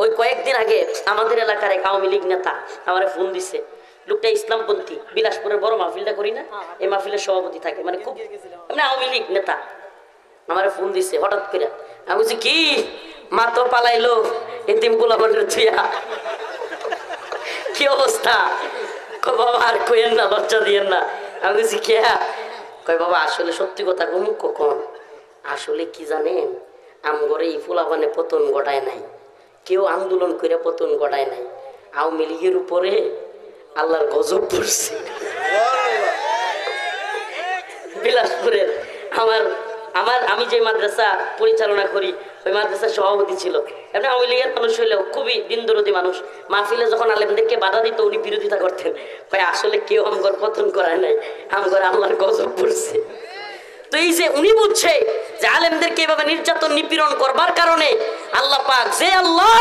ওই কয়েকদিন আগে আমাদের এলাকার এক আওয়ামী লীগ নেতা আমার ফোন দিছে। লোকটা ইসলামপন্থী, বিলাসপুরের বড় মাহফিলটা করি না, এই মাহফিলের সভাপতি থাকে, মানে খুব মানে আওয়ামী লীগ নেতা। আমার ফোন দিছে হঠাৎ করে। আমি বলছি কি, মা তো পালাইলো এতিম গোলামের থুইয়া, কি অবস্থা? বাবা আর কইেন না, লজ্জা দিয়েন না। আমি বলছি কে? কয় বাবা আসলে সত্যি কথা কম কখন, আসলে কি জানেন, আমগরে এই ফুলাবানে পতন ঘটায় নাই, কেউ আন্দোলন করে পতন ঘটায় নাই, আওয়ামী লীগের উপরে আল্লাহর গজব পড়ছে। বিলাসপুরের আমার আমার আমি যে মাদ্রাসা পরিচালনা করি ওই মাদ্রাসার সভাপতি ছিল, এমনি আওয়ামী লীগের মানুষ হইলেও খুবই দিনদরদি মানুষ। মাহফিলে যখন আলেমদেরকে বাধা দিত উনি বিরোধিতা করতেন। কয় আসলে কেউ আমগর পতন করায় নাই, আমগর আল্লাহর গজব পড়ছে। তো এই যে উনি বুঝছে যে আলেমদেরকে এভাবে নির্যাতন নিপীড়ন করবার কারণে আল্লাহ পাক, যে আল্লাহ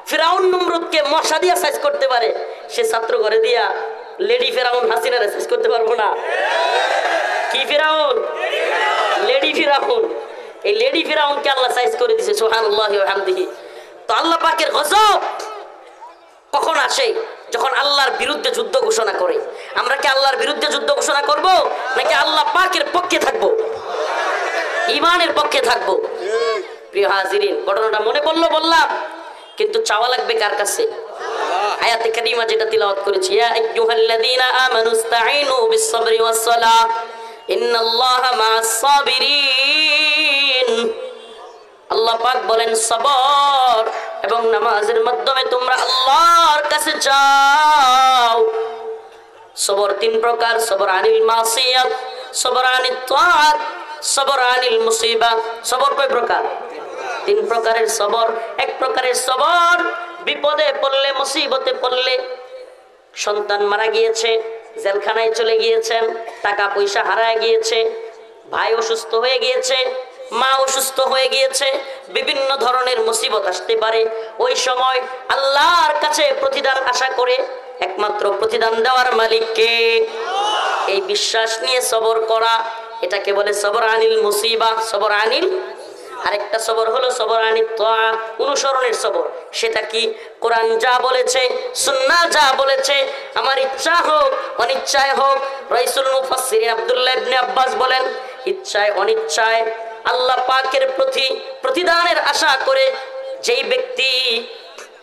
ফিরাউন নমরুদকে মশা দিয়া সাইজ করতে পারে, সে ছাত্র ঘরে দিয়া লেডি ফিরাউন হাসিনারে সাইজ করতে পারবো না? কি ফিরাউন? লেডি ফিরাউন। এই লেডি ফিরাউনকে আল্লাহ সাইজ করে দিয়েছে, সুবহানাল্লাহি ওয়া বিহামদিহি। তো আল্লাহ পাকের গজব কখন আসে? যখন আল্লাহর বিরুদ্ধে যুদ্ধ ঘোষণা করে। আমরা কি আল্লাহর বিরুদ্ধে যুদ্ধ ঘোষণা করব, নাকি আল্লাহ পাকের পক্ষে থাকবো, ঈমানের পক্ষে থাকবো? প্রিয় হাজিরিন, ঘটনাটা মনে পড়লো বললাম, কিন্তু চাওয়া লাগবে কার কাছে? আয়াতে কারিমা যেটা তিলাওয়াত করেছি, ইয়া আইয়ুহাল্লাযীনা আমানুস্তাঈনু বিস-সাবরি ওয়াস-সালাহ ইন্নাল্লাহা মা'আস-সাবিরিন। আল্লাহ পাক বলেন সবর এবং নামাজের মাধ্যমে তোমরা আল্লাহর কাছে যাও। সবর তিন প্রকার: সবর আনিল মাসিয়াত, সবর আনিত তাআত, সবর আনিল মুসিবা। সবর কয় প্রকার? তিন প্রকারের সবর। এক প্রকারের সবর বিপদে পড়লে, মুসিবতে পড়লে, সন্তান মারা গিয়েছে, জেলখানায় চলে গিয়েছেন, টাকা পয়সা হারায় গিয়েছে, ভাই অসুস্থ হয়ে গিয়েছে, মা অসুস্থ হয়ে গিয়েছে, বিভিন্ন ধরনের মুসিবত আসতে পারে। ওই সময় আল্লাহর কাছে প্রতিদান আশা করে, একমাত্র প্রতিদান দেওয়ার মালিককে, এই বিশ্বাস নিয়ে সবর করা, এটাকে বলে সবর আনিল মুসিবা, সবর আনিল। আরেকটা সবর হলো সবর আনিত তাআ, অনুসরণের সবর। সেটা কি? কোরআন যা বলেছে, সুন্নাহ যা বলেছে, আমার ইচ্ছা হোক অনিচ্ছায় হোক। রাইসুল মুফাসসিরিন আব্দুল্লাহ ইবনে আব্বাস বলেন, ইচ্ছায় অনিচ্ছায় আল্লাহ পাকের প্রতি প্রতিদানের আশা করে যেই ব্যক্তি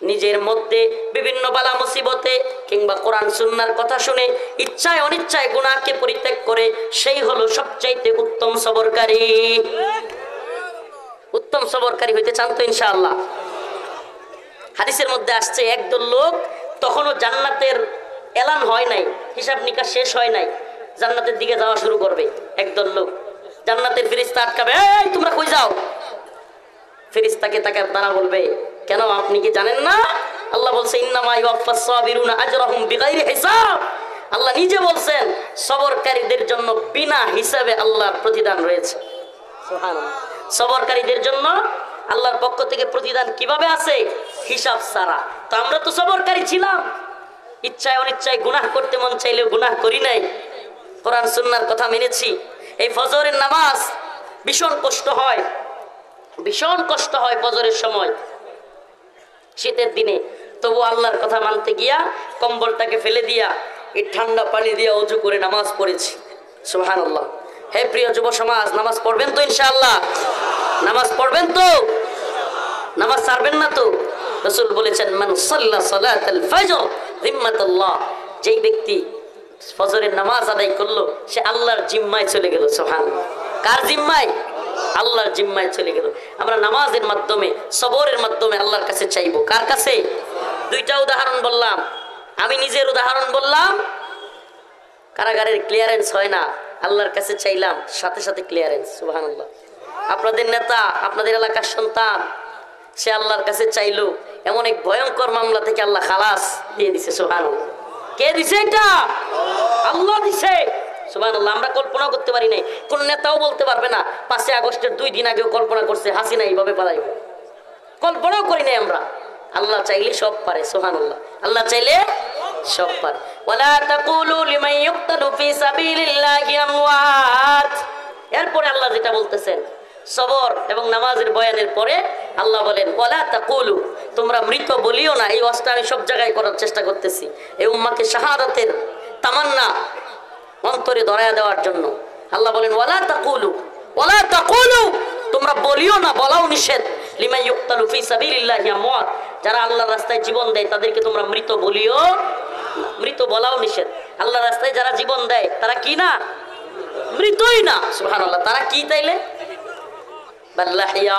নিজের মধ্যে বিভিন্ন বালা মুসিবতে কিংবা কোরআন সুন্নাহর কথা শুনে ইচ্ছায় অনিচ্ছায় গুনাহকে পরিত্যাগ করে, সেই হলো সবচাইতে উত্তম সবরকারী। উত্তম সবরকারী হইতে চান তো ইনশাআল্লাহ? হাদিসের মধ্যে আসছে, একদল লোক তখনও জান্নাতের এলান হয় নাই, হিসাব নিকাশ শেষ হয় নাই, জান্নাতের দিকে যাওয়া শুরু করবে। একদল লোক, জান্নাতের ফেরেশতা আটকাবে, এই তোমরা কই যাও? ফেরেশতাকে তাকে তারা বলবে, কেন আপনি কি জানেন না? আল্লাহ বলছে, ইন্নামা ইউওয়াফাস সাবিরুনা আজরাহুম বিগাইরি হিসাব। আল্লাহ নিজে বলছেন, সবরকারীদের জন্য বিনা হিসাবে আল্লাহর প্রতিদান রয়েছে। সুবহানাল্লাহ। সবরকারীদের জন্য আল্লাহর পক্ষ থেকে প্রতিদান কিভাবে আছে? হিসাব ছাড়া। তো আমরা তো সবরকারী ছিলাম, ইচ্ছায় অনিচ্ছায় গুনাহ করতে মন চাইলেও গুনাহ করি নাই, কোরআন সুন্নাহর কথা মেনেছি। এই ফজরের নামাজ ভীষণ কষ্ট হয়, ভীষণ কষ্ট হয় ফজরের সময়, শীতের দিনে। তবু আল্লাহর কথা মানতে গিয়া কম্বলটাকে ফেলে দিয়া এই ঠান্ডা পানি দিয়া ওযু করে নামাজ পড়েছি। সুবহানাল্লাহ। হে প্রিয় যুব সমাজ, নামাজ পড়বেন তো ইনশাআল্লাহ? নামাজ পড়বেন তো? নামাজ ছাড়বেন না তো? রাসূল বলেছেন, মান সাল্লা সালাতাল ফজর জিম্মাতুল্লাহ, যেই ব্যক্তি ফজরের নামাজ আদায় করলো সে আল্লাহর জিম্মায় চলে গেল। সুবহানাল্লাহ। কার জিম্মায়? আল্লাহর জিম্মায় চলে গেল। আমরা নামাজের মাধ্যমে, সবরের মাধ্যমে আল্লাহর কাছে চাইবো। কার কাছে? দুইটা উদাহরণ বললাম, আমি নিজের উদাহরণ বললাম। কারাগারের ক্লিয়ারেন্স হয় না, আল্লাহর কাছে চাইলাম, সাথে সাথে ক্লিয়ারেন্স। সুবহানাল্লাহ। আপনাদের নেতা, আপনাদের এলাকার সন্তান, সে আল্লাহর কাছে চাইলো, এমন এক ভয়ঙ্কর মামলা থেকে আল্লাহ খালাস দিয়ে দিছে। সুবহানাল্লাহ। কে দিছে এটা? আল্লাহ দিছে। সুবহানাল্লাহ। আমরা কল্পনা করতে পারি নাই, কোন নেতাও বলতে পারবে না 5 আগস্টের 2 দিন আগেও কল্পনা করছে হাসিনা এইভাবে পালাইব, কল্পনাও করি নাই আমরা। আল্লাহ চাইলে সব পারে। সুবহানাল্লাহ। আল্লাহ চাইলে সব পারে। ওয়ালা তাকুলু লিমান ইউকতালু ফি সাবিলিল্লাহি আমওয়াত। এরপরে আল্লাহ যেটা বলতেছেন, সবর এবং নামাজের বয়ানের পরে আল্লাহ বলেন, ওয়ালা তাকুলু, তোমরা তোমরা মৃত বলিও না। এই ওয়াজটা আমি সব জায়গায় করার চেষ্টা করতেছি, এই উম্মাকে শাহাদাতের তামান্না অন্তরে ধরায়া দেওয়ার জন্য। আল্লাহ বলেন ওয়ালা তাকুলু, ওয়ালা তাকুলু, তোমরা বলিও না, বলাও নিষেধ, লিমান ইউক্তালু ফি সাবিলিল্লাহি আমওয়াত, যারা আল্লাহর রাস্তায় জীবন দেয় তাদেরকে তোমরা মৃত বলিও, মৃত বলাও নিষেধ। আল্লাহর রাস্তায় যারা জীবন দেয় তারা কি না? মৃতই না। সুবহানাল্লাহ। তারা কি তাইলে? বাল্লাহিয়া,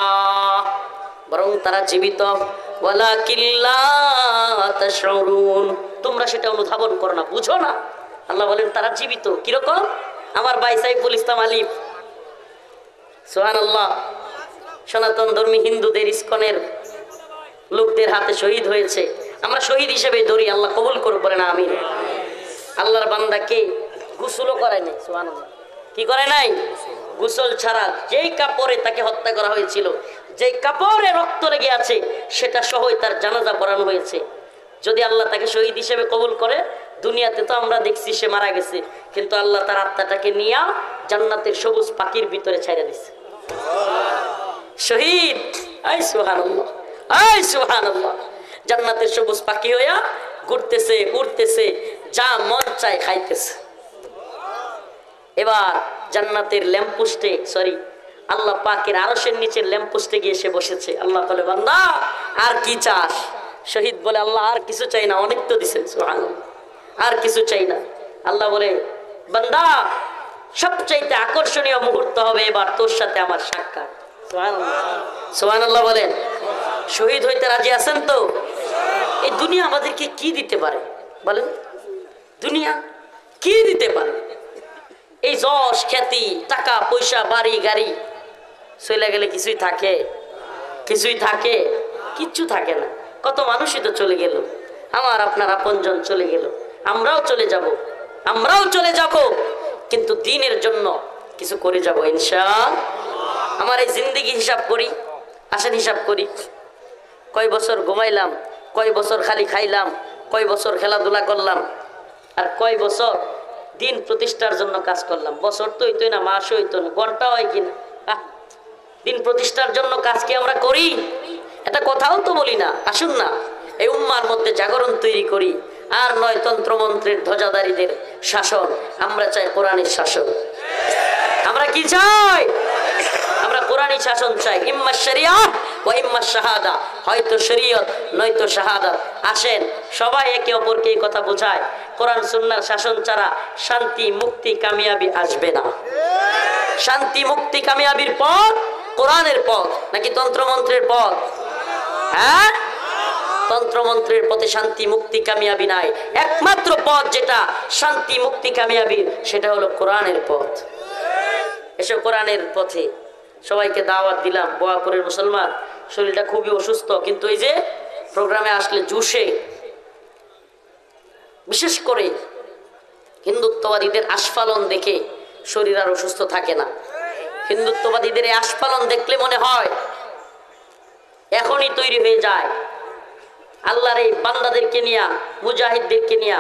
বরং তারা জীবিত। ওয়ালাকিন লা তাশউরুন, তোমরা সেটা অনুধাবন করো না, বুঝো না। আল্লাহ বলেন তারা জীবিত। কিরকম? আমার ভাই সাইফুল ইসলাম আলিফ, সুবহানাল্লাহ, সনাতন ধর্মী হিন্দুদের ইসকনের লোকদের হাতে শহীদ হয়েছে। আমরা শহীদ হিসেবে ধরি, আল্লাহ কবুল করুক, বলেন আমিন। আল্লাহর বান্দাকে গোসলও করায় নাই, সুবহানাল্লাহ। কি করে নাই? গোসল ছাড়া যেই কাপড়ে তাকে হত্যা করা হয়েছিল, যেই কাপড়ে রক্ত লেগে আছে, সেটা সহই তার জানাজা পড়ানো হয়েছে। যদি আল্লাহ তাকে শহীদ হিসেবে কবুল করে, দুনিয়াতে তো আমরা দেখছি সে মারা গেছে, কিন্তু আল্লাহ তার আত্মাটাকে নিয়ে জান্নাতের সবুজ পাখির ভিতরে ছেড়ে দিচ্ছে। শহীদ, আই সুবহানাল্লাহ, আই সুবহানাল্লাহ, জান্নাতের সবুজ পাখি হইয়া ঘুরতেছে, উড়তেছে, যা মন চায় খাইতেছে। এবার জান্নাতের ল্যাম্পপোস্টে, সরি, আল্লাহ পাকের আরশের নিচের ল্যাম্পপোস্টে গিয়ে সে বসেছে। আল্লাহ বলে বান্দা আর কি চাস? শহীদ বলে আল্লাহ আর কিছু চাই না, অনেক তো দিছেন, সুবহানাল্লাহ, আর কিছু চাই না। আল্লাহ বলে বান্দা সবচাইতে আকর্ষণীয় মুহূর্ত হবে এবার তোর সাথে আমার সাক্ষাৎ। সুবহানাল্লাহ, সুবহানাল্লাহ বলেন। শহীদ হইতে রাজি আছেন তো? এই দুনিয়া আমাদেরকে কি দিতে পারে বলেন? দুনিয়া কি দিতে পারে? এই যশ, খ্যাতি, টাকা পয়সা, বাড়ি গাড়ি চলে গেলে কিছুই থাকে? কিছুই থাকে? কিচ্ছু থাকে না। কত মানুষই তো চলে গেল, আমার আপনার আপনজন চলে গেল, আমরাও চলে যাব, আমরাও চলে যাব, কিন্তু দিনের জন্য কিছু করে যাব ইনশাআল্লাহ। আমার এই জিন্দেগি হিসাব করি, আসেন হিসাব করি, কয় বছর ঘুমাইলাম, কয় বছর খালি খাইলাম, কয় বছর খেলাধুলা করলাম, আর কয় বছর দিন প্রতিষ্ঠার জন্য কাজ করলাম। বছর তো হইতোই না, মাস হইতো না, ঘন্টা হয় কিনা। দিন প্রতিষ্ঠার জন্য কাজ কি আমরা করি? এটা কথাও তো বলি না। আসুন না এই উম্মার মধ্যে জাগরণ তৈরি করি। আর নয় তন্ত্রমন্ত্রের ধ্বজাধারীদের শাসন, আমরা চাই কোরআনের শাসন। আমরা কি চাই? আমরা কোরআনী শাসন চাই। ইম্মা শরিয়াত ওয়া ইম্মা শাহাদা, হয়তো শরীয়ত নয়তো শাহাদাত। আসেন সবাই একে অপরকে এই কথা বোঝায়, কোরআন সুন্নাহর শাসন ছাড়া শান্তি মুক্তি কামিয়াবি আসবে না। শান্তি মুক্তি কামিয়াবির পথ কোরআনের পথ নাকি তন্ত্রমন্ত্রের পথ? হ্যাঁ, তন্ত্রমন্ত্রের পথে শান্তি মুক্তি কামিয়াবি নাই। একমাত্র পথ যেটা শান্তি মুক্তি কামিয়াবির, সেটা হলো কোরআনের পথ। এসব কোরআনের পথে সবাইকে দাওয়াত দিলাম। বোয়াপুরের মুসলমান, শরীরটা খুবই অসুস্থ, কিন্তু এই যে প্রোগ্রামে আসলে জুসে, বিশেষ করে হিন্দুত্ববাদীদের আস্ফালন দেখে শরীর আর অসুস্থ থাকে না। হিন্দুত্ববাদীদের এই আস্ফালন দেখলে মনে হয় এখনই তৈরি হয়ে যায়। আল্লাহর এই বান্দাদেরকে নিয়া, মুজাহিদদেরকে নিয়া